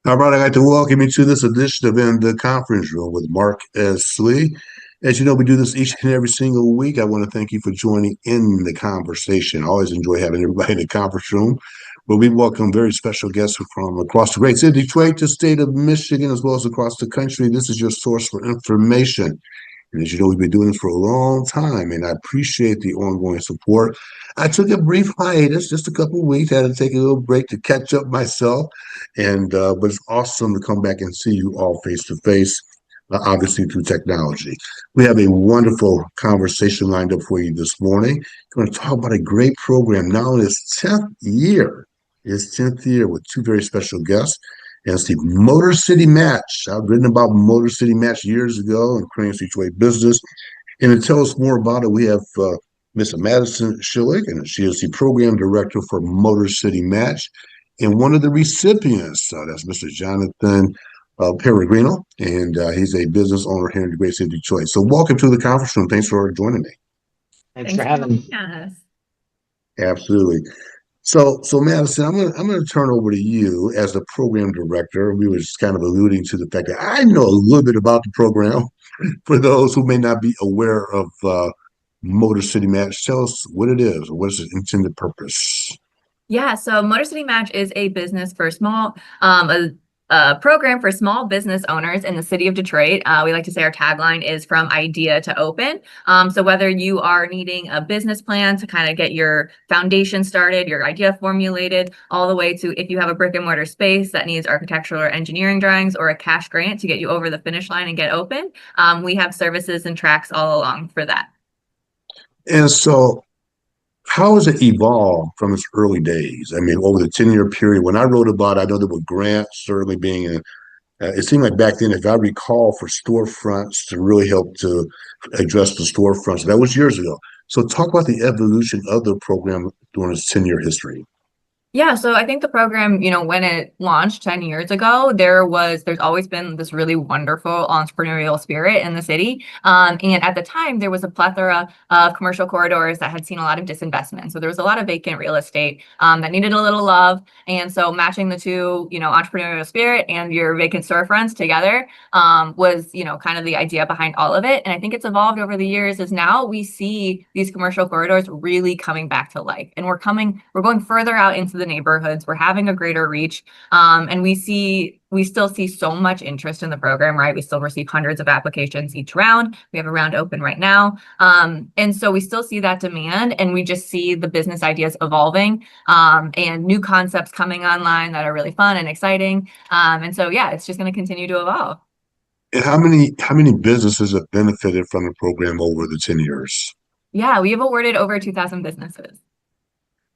All right, I'd like to welcome you to this edition of In the Conference Room with Mark S. Schillig. As you know, we do this each and every single week. I want to thank you for joining in the conversation. I always enjoy having everybody in the conference room, where we welcome very special guests from across the great city of Detroit, the state of Michigan, as well as across the country. This is your source for information. And as you know, we've been doing this for a long time, and I appreciate the ongoing support. I took a brief hiatus, just a couple of weeks, had to take a little break to catch up myself. And but it's awesome to come back and see you all face to face, obviously through technology. We have a wonderful conversation lined up for you this morning. We're going to talk about a great program now in its 10th year. Its 10th year with two very special guests. And it's the Motor City Match. I've written about Motor City Match years ago in Crane Detroit Business. And to tell us more about it, we have Miss Madison Schillig, and she is the program director for Motor City Match. And one of the recipients, that's Mr. Jonathan Peregrino, and he's a business owner here in the great city of Detroit. So welcome to the conference room. Thanks for joining me. Thanks for Thanks for having having me. us. Absolutely. So Madison, I'm gonna turn over to you as the program director. We were just kind of alluding to the fact that I know a little bit about the program. For those who may not be aware of Motor City Match, tell us what it is, what is its intended purpose. Yeah, so Motor City Match is a business for a program for small business owners in the city of Detroit. We like to say our tagline is from idea to open. So whether you are needing a business plan to kind of get your foundation started, your idea formulated, all the way to if you have a brick and mortar space that needs architectural or engineering drawings or a cash grant to get you over the finish line and get open, we have services and tracks all along for that. And so, how has it evolved from its early days? I mean, over the 10-year period, when I wrote about it, I know there were grants certainly being it seemed like back then, if I recall, for storefronts to really help to address the storefronts. That was years ago. So talk about the evolution of the program during its 10-year history. Yeah, so I think the program, when it launched 10 years ago, there's always been this really wonderful entrepreneurial spirit in the city. And at the time, there was a plethora of commercial corridors that had seen a lot of disinvestment. So there was a lot of vacant real estate that needed a little love. And so matching the two, entrepreneurial spirit and your vacant storefronts together was, kind of the idea behind all of it. And I think it's evolved over the years as now we see these commercial corridors really coming back to life. And we're going further out into the neighborhoods. We're having a greater reach. And we still see so much interest in the program, right? We still receive hundreds of applications each round. We have a round open right now. And so we still see that demand, and we just see the business ideas evolving and new concepts coming online that are really fun and exciting. And so, yeah, it's just going to continue to evolve. And how many businesses have benefited from the program over the 10 years? Yeah, we have awarded over 2,000 businesses.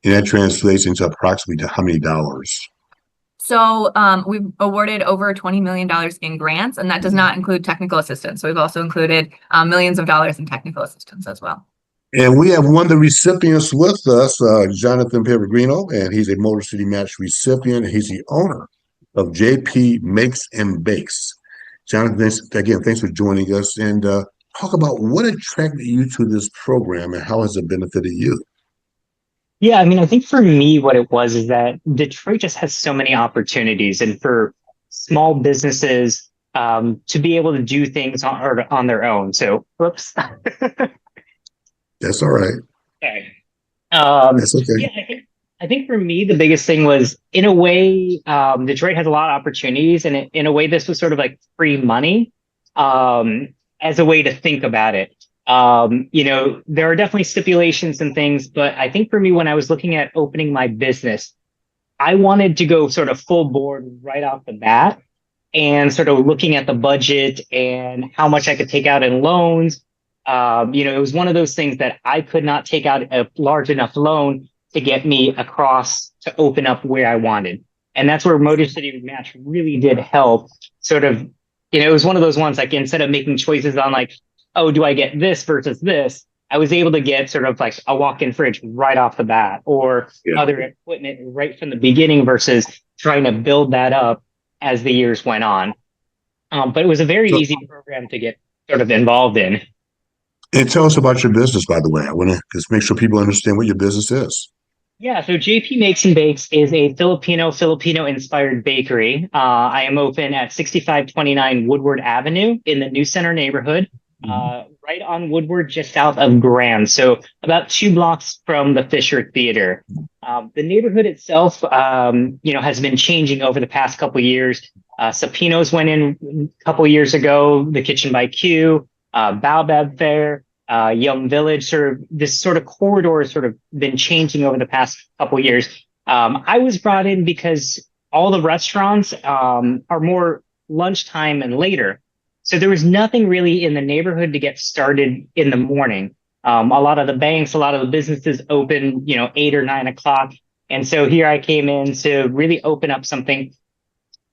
And that translates into approximately how many dollars? So we've awarded over $20 million in grants, and that does not include technical assistance. So we've also included millions of dollars in technical assistance as well. And we have one of the recipients with us, Jonathan Peregrino, and he's a Motor City Match recipient. He's the owner of JP Makes and Bakes. Jonathan, thanks for joining us, and talk about what attracted you to this program and how has it benefited you? Yeah, I mean, I think for me, what it was is that Detroit just has so many opportunities, and for small businesses to be able to do things on their own. So, whoops. That's all right. Okay. That's okay. Yeah, I think for me, the biggest thing was, in a way, Detroit has a lot of opportunities, and in a way, this was sort of like free money as a way to think about it. There are definitely stipulations and things, but I think for me, when I was looking at opening my business, I wanted to go sort of full board right off the bat and sort of looking at the budget and how much I could take out in loans. It was one of those things that I could not take out a large enough loan to get me across to open up where I wanted. And that's where Motor City Match really did help sort of, it was one of those ones like instead of making choices on like, oh, do I get this versus this? I was able to get sort of like a walk-in fridge right off the bat or other equipment right from the beginning versus trying to build that up as the years went on. But it was a very So, easy program to get sort of involved in. and tell us about your business, by the way. I want to just make sure people understand what your business is. Yeah, so JP Makes and Bakes is a Filipino inspired bakery. I am open at 6529 Woodward Avenue in the New Center neighborhood, Mhm. right on Woodward, just south of Grand. So about 2 blocks from the Fisher Theater. The neighborhood itself, has been changing over the past couple years. Sapinos went in a couple years ago. The Kitchen by Q, Baobab Fair, Young Village, sort of this sort of corridor has sort of been changing over the past couple years. I was brought in because all the restaurants are more lunchtime and later. So there was nothing really in the neighborhood to get started in the morning. A lot of the banks, a lot of the businesses open, 8 or 9 o'clock. And so here I came in to really open up something.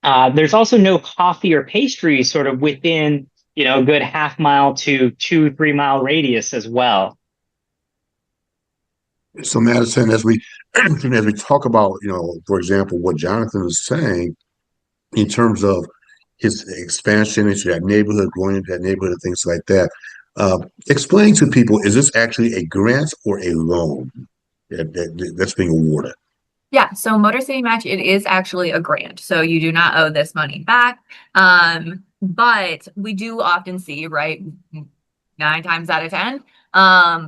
There's also no coffee or pastry sort of within, a good half-mile to 2, 3 mile radius as well. So Madison, as we as we talk about, for example, what Jonathan is saying in terms of his expansion into that neighborhood, going into that neighborhood, and things like that. Explain to people: is this actually a grant or a loan that's being awarded? Yeah, so Motor City Match, it is actually a grant. So you do not owe this money back. But we do often see, right, 9 times out of 10,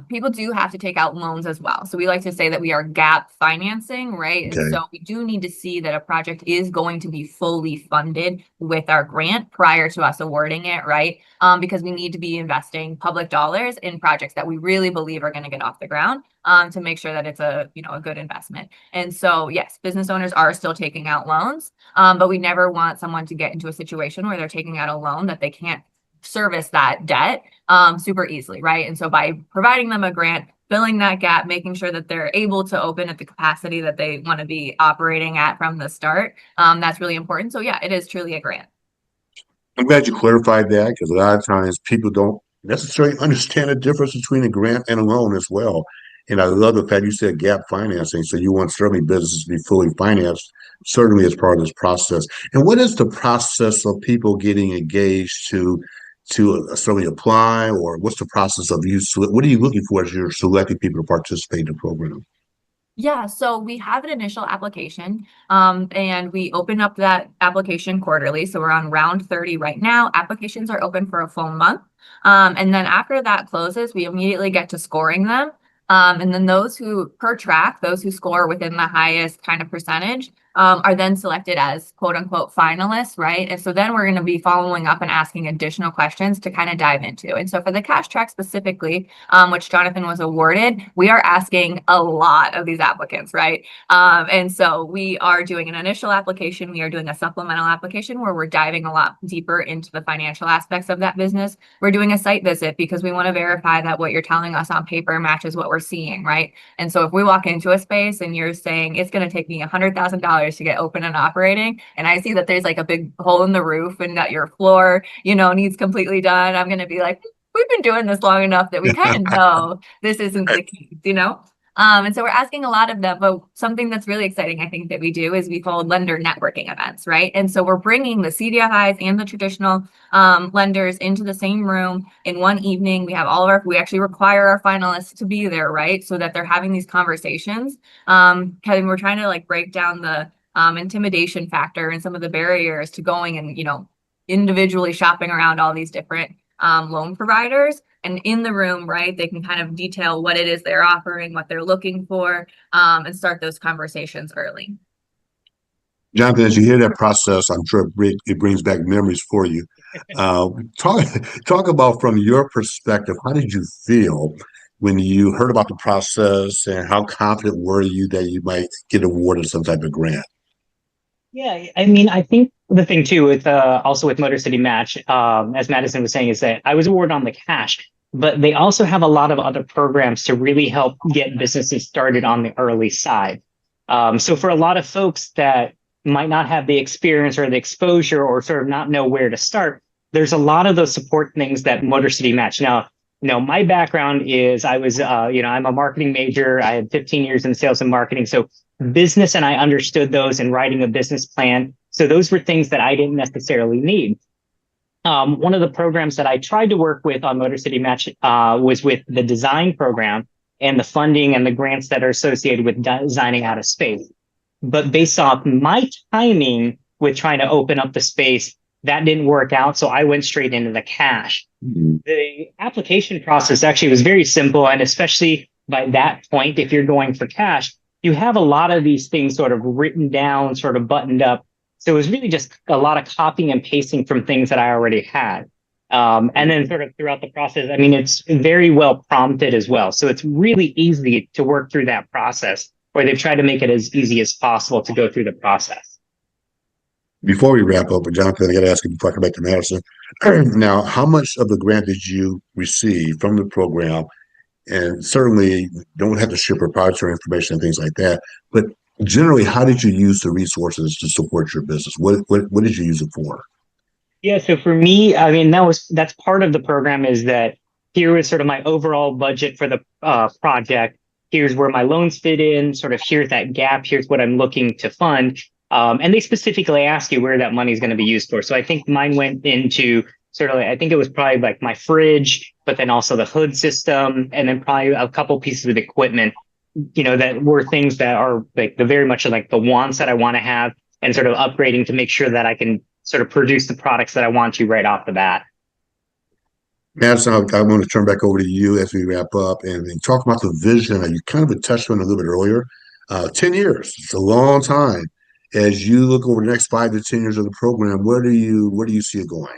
people do have to take out loans as well. So we like to say that we are gap financing, right? And Okay. so we do need to see that a project is going to be fully funded with our grant prior to us awarding it, right? Because we need to be investing public dollars in projects that we really believe are going to get off the ground, to make sure that it's a good investment. And so, yes, business owners are still taking out loans, but we never want someone to get into a situation where they're taking out a loan that they can't service that debt super easily, right? And so by providing them a grant, filling that gap, making sure that they're able to open at the capacity that they want to be operating at from the start, that's really important. So yeah, it is truly a grant. I'm glad you clarified that because a lot of times people don't necessarily understand the difference between a grant and a loan as well. And I love the fact you said gap financing. So you want certainly businesses to be fully financed, certainly as part of this process. And what is the process of people getting engaged to certainly apply, or what's the process of you? What are you looking for as you're selecting people to participate in the program? Yeah, so we have an initial application, and we open up that application quarterly. So we're on round 30 right now. Applications are open for a full month. And then after that closes, we immediately get to scoring them. And then those who, per track, those who score within the highest kind of percentage, are then selected as quote unquote finalists, right? And so then we're going to be following up and asking additional questions to kind of dive into. And so for the cash track specifically, which Jonathan was awarded, we are asking a lot of these applicants, right? And so we are doing an initial application. We are doing a supplemental application where we're diving a lot deeper into the financial aspects of that business. We're doing a site visit because we want to verify that what you're telling us on paper matches what we're seeing, right? And so if we walk into a space and you're saying it's going to take me $100,000 to get open and operating, and I see that there's like a big hole in the roof and that your floor, needs completely done, I'm going to be like, we've been doing this long enough that we kind of know this isn't the case. And so we're asking a lot of them, but something that's really exciting, I think, that we do is we hold lender networking events, right? And so we're bringing the CDFIs and the traditional lenders into the same room in one evening. We actually require our finalists to be there, right? So that they're having these conversations. Because we're trying to like break down the intimidation factor and some of the barriers to going and, individually shopping around all these different loan providers. And in the room, right, they can kind of detail what it is they're offering, what they're looking for, and start those conversations early. Jonathan, as you hear that process, I'm sure it brings back memories for you. Uh, talk talk about from your perspective, how did you feel when you heard about the process, and how confident were you that you might get awarded some type of grant? Yeah, I mean, I think the thing too with also with Motor City Match, as Madison was saying, is that I was awarded on the cash, but they also have a lot of other programs to really help get businesses started on the early side. So for a lot of folks that might not have the experience or the exposure or sort of not know where to start, there's a lot of those support things that Motor City Match. Now, my background is I was, I'm a marketing major. I had 15 years in sales and marketing. So business, and I understood those and writing a business plan. So those were things that I didn't necessarily need. One of the programs that I tried to work with on Motor City Match was with the design program. and the funding and the grants that are associated with designing out a space. But based off my timing with trying to open up the space, that didn't work out. So I went straight into the cash. Mhm. The application process actually was very simple. And especially by that point, if you're going for cash, you have a lot of these things sort of written down, sort of buttoned up. So it was really just a lot of copying and pasting from things that I already had. And then sort of throughout the process, I mean, it's very well prompted as well. So it's really easy to work through that process, or they've tried to make it as easy as possible to go through the process. Before we wrap up, Jonathan, I got to ask you before I come back to Madison. Now, how much of the grant did you receive from the program? And certainly don't have to share proprietary information and things like that. But generally, how did you use the resources to support your business? What did you use it for? Yeah, so for me, I mean, that's part of the program, is that here was sort of my overall budget for the project. Here's where my loans fit in, sort of here's that gap, here's what I'm looking to fund. And they specifically ask you where that money is going to be used for. So I think mine went into sort of, I think it was probably like my fridge, but then also the hood system, and then probably a couple pieces of equipment, that were things that are like the very much like the wants that I want to have, and sort of upgrading to make sure that I can sort of produce the products that I want to right off the bat. Madison, I want to turn back over to you as we wrap up and talk about the vision. You kind of touched on it a little bit earlier. 10 years, it's a long time. As you look over the next 5 to 10 years of the program, where do you see it going?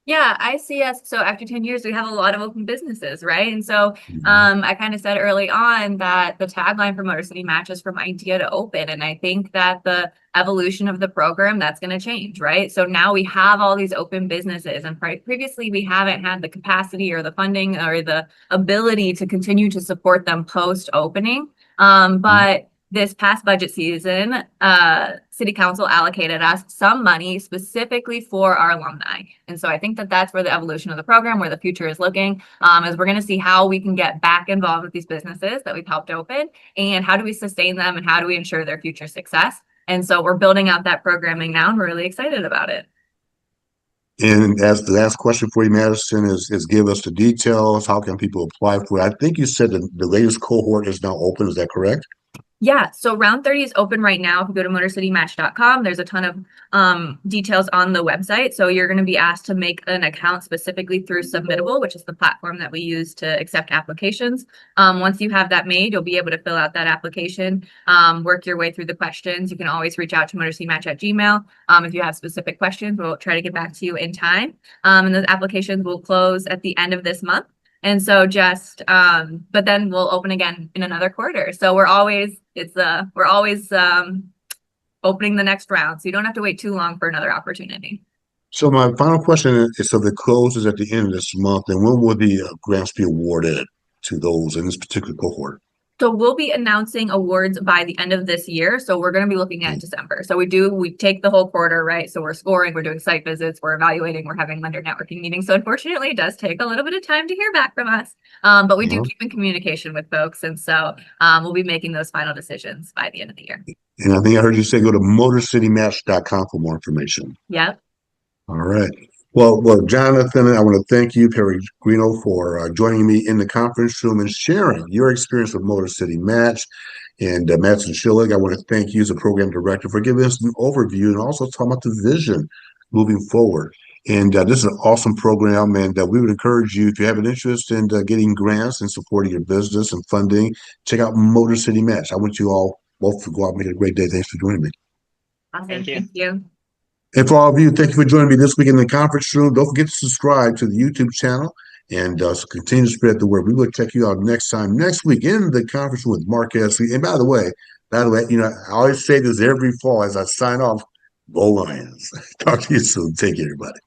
Yeah, I see us. So after 10 years, we have a lot of open businesses, right? And so I kind of said early on that the tagline for Motor City Match is from idea to open. And I think that the evolution of the program, that's going to change, right? So now we have all these open businesses, and previously we haven't had the capacity or the funding or the ability to continue to support them post opening. But this past budget season, City Council allocated us some money specifically for our alumni. And so I think that that's where the evolution of the program, where the future is looking, is we're going to see how we can get back involved with these businesses that we've helped open, and how do we sustain them, and how do we ensure their future success. And so we're building out that programming now, and we're really excited about it. And as the last question for you, Madison, is give us the details. How can people apply for it? I think you said that the latest cohort is now open. Is that correct? Yeah, so round 30 is open right now. If you go to motorcitymatch.com, there's a ton of details on the website. So you're going to be asked to make an account specifically through Submittable, which is the platform that we use to accept applications. Once you have that made, you'll be able to fill out that application, work your way through the questions. You can always reach out to motorcitymatch@gmail. If you have specific questions, we'll try to get back to you in time. And those applications will close at the end of this month. And so but then we'll open again in another quarter. So we're always opening the next round. So you don't have to wait too long for another opportunity. So my final question is, so the close is at the end of this month, and when will the grants be awarded to those in this particular cohort? So we'll be announcing awards by the end of this year. So we're going to be looking at December. So we take the whole quarter, right? So we're scoring, we're doing site visits, we're evaluating, we're having lender networking meetings. So unfortunately, it does take a little bit of time to hear back from us. But we do keep in communication with folks. And so we'll be making those final decisions by the end of the year. And I think I heard you say go to motorcitymatch.com for more information. Yep. All right. Well, Jonathan, I want to thank you, Peregrino, for joining me in the conference room and sharing your experience with Motor City Match. And Madison Schillig, I want to thank you as a program director for giving us an overview and also talking about the vision moving forward. And this is an awesome program, and we would encourage you, if you have an interest in getting grants and supporting your business and funding, check out Motor City Match. I want you all both to go out and make it a great day. Thanks for joining me. Awesome. Thank you. Thank you. And for all of you, thank you for joining me this week in the conference room. Don't forget to subscribe to the YouTube channel and continue to spread the word. We will check you out next week in the conference room with Mark Ashley. And by the way, I always say this every fall as I sign off, go Lions. Talk to you soon. Take care, everybody.